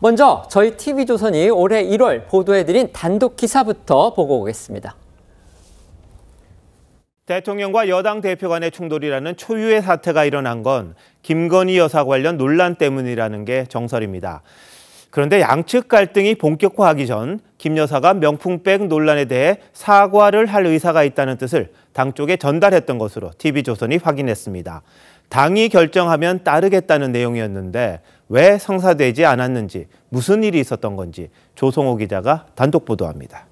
먼저 저희 TV조선이 올해 1월 보도해드린 단독 기사부터 보고 오겠습니다. 대통령과 여당 대표 간의 충돌이라는 초유의 사태가 일어난 건 김건희 여사 관련 논란 때문이라는 게 정설입니다. 그런데 양측 갈등이 본격화하기 전 김 여사가 명품백 논란에 대해 사과를 할 의사가 있다는 뜻을 당 쪽에 전달했던 것으로 TV조선이 확인했습니다. 당이 결정하면 따르겠다는 내용이었는데 왜 성사되지 않았는지, 무슨 일이 있었던 건지 조성호 기자가 단독 보도합니다.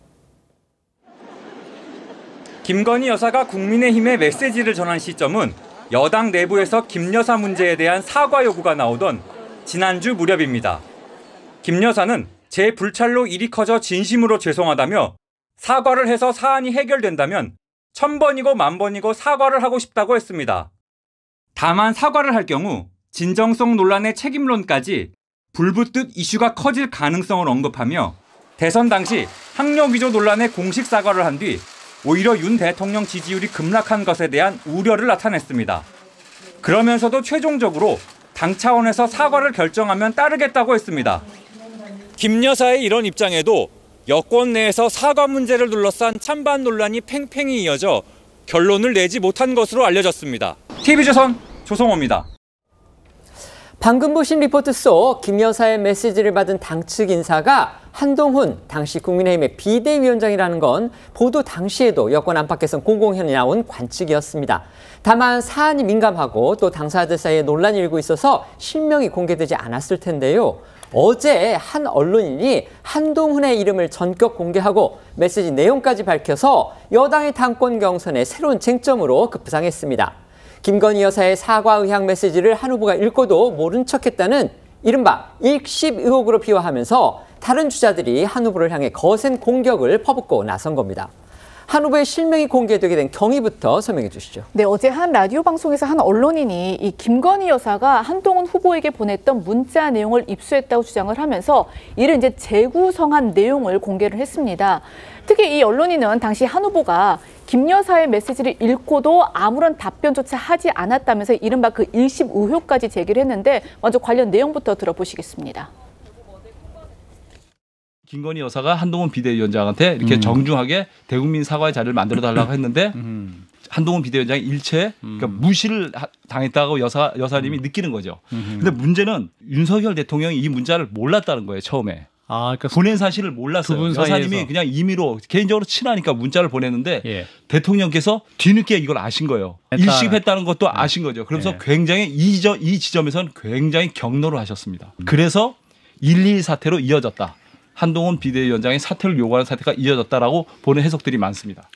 김건희 여사가 국민의힘에 메시지를 전한 시점은 여당 내부에서 김 여사 문제에 대한 사과 요구가 나오던 지난주 무렵입니다. 김 여사는 제 불찰로 일이 커져 진심으로 죄송하다며 사과를 해서 사안이 해결된다면 1000번이고 10,000번이고 사과를 하고 싶다고 했습니다. 다만 사과를 할 경우 진정성 논란의 책임론까지 불붙듯 이슈가 커질 가능성을 언급하며 대선 당시 학력 위조 논란에 공식 사과를 한 뒤 오히려 윤 대통령 지지율이 급락한 것에 대한 우려를 나타냈습니다. 그러면서도 최종적으로 당 차원에서 사과를 결정하면 따르겠다고 했습니다. 김 여사의 이런 입장에도 여권 내에서 사과 문제를 둘러싼 찬반 논란이 팽팽히 이어져 결론을 내지 못한 것으로 알려졌습니다. TV조선 조성호입니다. 방금 보신 리포트 속 김 여사의 메시지를 받은 당 측 인사가 한동훈 당시 국민의힘의 비대위원장이라는 건 보도 당시에도 여권 안팎에선 공공연히 나온 관측이었습니다. 다만 사안이 민감하고 또 당사자들 사이에 논란이 일고 있어서 실명이 공개되지 않았을 텐데요. 어제 한 언론인이 한동훈의 이름을 전격 공개하고 메시지 내용까지 밝혀서 여당의 당권 경선의 새로운 쟁점으로 급부상했습니다. 김건희 여사의 사과 의향 메시지를 한 후보가 읽고도 모른 척했다는 이른바 읽씹 의혹으로 비화하면서 다른 주자들이 한 후보를 향해 거센 공격을 퍼붓고 나선 겁니다. 한 후보의 실명이 공개되게 된 경위부터 설명해 주시죠. 네, 어제 한 라디오 방송에서 한 언론인이 이 김건희 여사가 한동훈 후보에게 보냈던 문자 내용을 입수했다고 주장을 하면서 이를 이제 재구성한 내용을 공개를 했습니다. 특히 이 언론인은 당시 한 후보가 김 여사의 메시지를 읽고도 아무런 답변조차 하지 않았다면서 이른바 그 일십 의혹까지 제기를 했는데 먼저 관련 내용부터 들어보시겠습니다. 김건희 여사가 한동훈 비대위원장한테 이렇게 정중하게 대국민 사과의 자리를 만들어달라고 했는데 한동훈 비대위원장이 일체 그러니까 무시를 당했다고 여사님이 느끼는 거죠. 근데 문제는 윤석열 대통령이 이 문자를 몰랐다는 거예요, 처음에. 그러니까 보낸 사실을 몰랐어요. 여사님이 그냥 임의로 개인적으로 친하니까 문자를 보냈는데 대통령께서 뒤늦게 이걸 아신 거예요. 일식했다는 것도 아신 거죠. 그러면서 굉장히 이 지점에서는 굉장히 격노를 하셨습니다. 그래서 1.2 사태로 이어졌다. 한동훈 비대위원장의 사퇴를 요구하는 사태가 이어졌다라고 보는 해석들이 많습니다.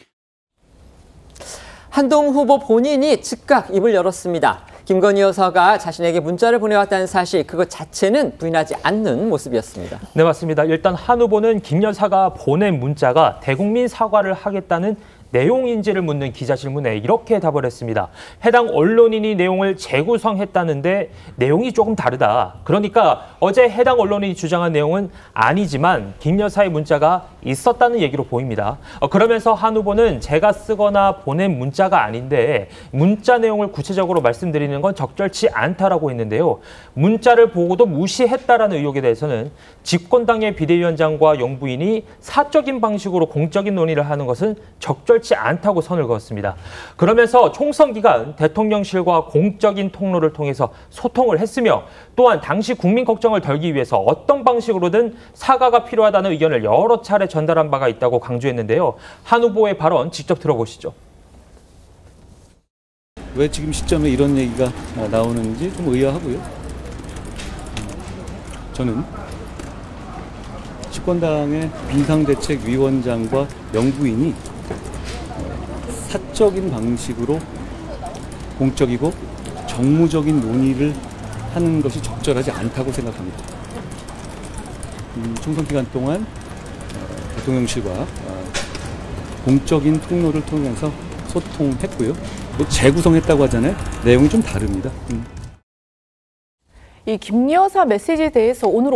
한동훈 후보 본인이 즉각 입을 열었습니다. 김건희 여사가 자신에게 문자를 보내왔다는 사실 그것 자체는 부인하지 않는 모습이었습니다. 네, 맞습니다. 일단 한 후보는 김 여사가 보낸 문자가 대국민 사과를 하겠다는 내용인지를 묻는 기자 질문에 이렇게 답을 했습니다. 해당 언론인이 내용을 재구성했다는데 내용이 조금 다르다. 그러니까 어제 해당 언론인이 주장한 내용은 아니지만 김 여사의 문자가 있었다는 얘기로 보입니다. 그러면서 한 후보는 제가 쓰거나 보낸 문자가 아닌데 문자 내용을 구체적으로 말씀드리는 건 적절치 않다라고 했는데요. 문자를 보고도 무시했다라는 의혹에 대해서는 집권당의 비대위원장과 영부인이 사적인 방식으로 공적인 논의를 하는 것은 적절치 않다고 선을 그었습니다. 그러면서 총선 기간 대통령실과 공적인 통로를 통해서 소통을 했으며 또한 당시 국민 걱정을 덜기 위해서 어떤 방식으로든 사과가 필요하다는 의견을 여러 차례 전달한 바가 있다고 강조했는데요. 한 후보의 발언 직접 들어보시죠. 왜 지금 시점에 이런 얘기가 나오는지 좀 의아하고요. 저는 집권당의 비상대책위원장과 영부인이 사적인 방식으로 공적이고 정무적인 논의를 하는 것이 적절하지 않다고 생각합니다. 총선 기간 동안 대통령실과 공적인 통로를 통해서 소통했고요. 재구성했다고 하잖아요. 내용이 좀 다릅니다. 이 김 여사 메시지에 대해서 오늘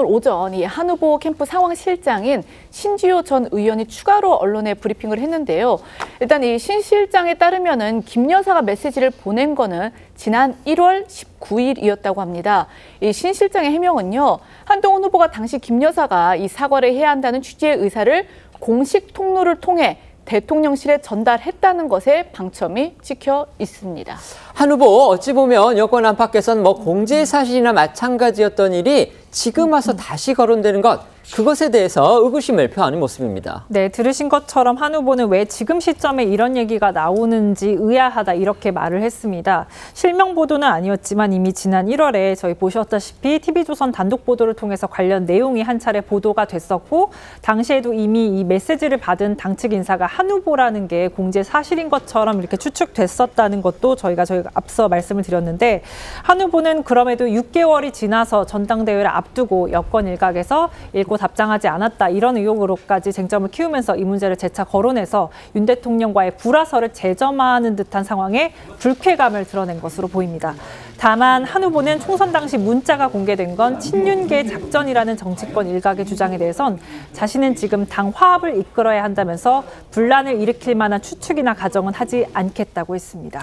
오전 이 한 후보 캠프 상황실장인 신지호 전 의원이 추가로 언론에 브리핑을 했는데요. 일단 이 신 실장에 따르면은 김 여사가 메시지를 보낸 거는 지난 1월 19일이었다고 합니다. 이 신 실장의 해명은요. 한동훈 후보가 당시 김 여사가 이 사과를 해야 한다는 취지의 의사를 공식 통로를 통해 대통령실에 전달했다는 것에 방점이 찍혀 있습니다. 한 후보 어찌 보면 여권 안팎에선 공제 사실이나 마찬가지였던 일이 지금 와서 다시 거론되는 것, 그것에 대해서 의구심을 표하는 모습입니다. 네, 들으신 것처럼 한 후보는 왜 지금 시점에 이런 얘기가 나오는지 의아하다 이렇게 말을 했습니다. 실명 보도는 아니었지만 이미 지난 1월에 저희 보셨다시피 TV조선 단독 보도를 통해서 관련 내용이 한 차례 보도가 됐었고 당시에도 이미 이 메시지를 받은 당측 인사가 한 후보라는 게 공제 사실인 것처럼 이렇게 추측됐었다는 것도 저희가 앞서 말씀을 드렸는데 한 후보는 그럼에도 6개월이 지나서 전당대회를 앞두고 여권 일각에서 읽고 답장하지 않았다 이런 의혹으로까지 쟁점을 키우면서 이 문제를 재차 거론해서 윤 대통령과의 불화설을 재점화하는 듯한 상황에 불쾌감을 드러낸 것으로 보입니다. 다만 한 후보는 총선 당시 문자가 공개된 건 친윤계 작전이라는 정치권 일각의 주장에 대해선 자신은 지금 당 화합을 이끌어야 한다면서 분란을 일으킬 만한 추측이나 가정은 하지 않겠다고 했습니다.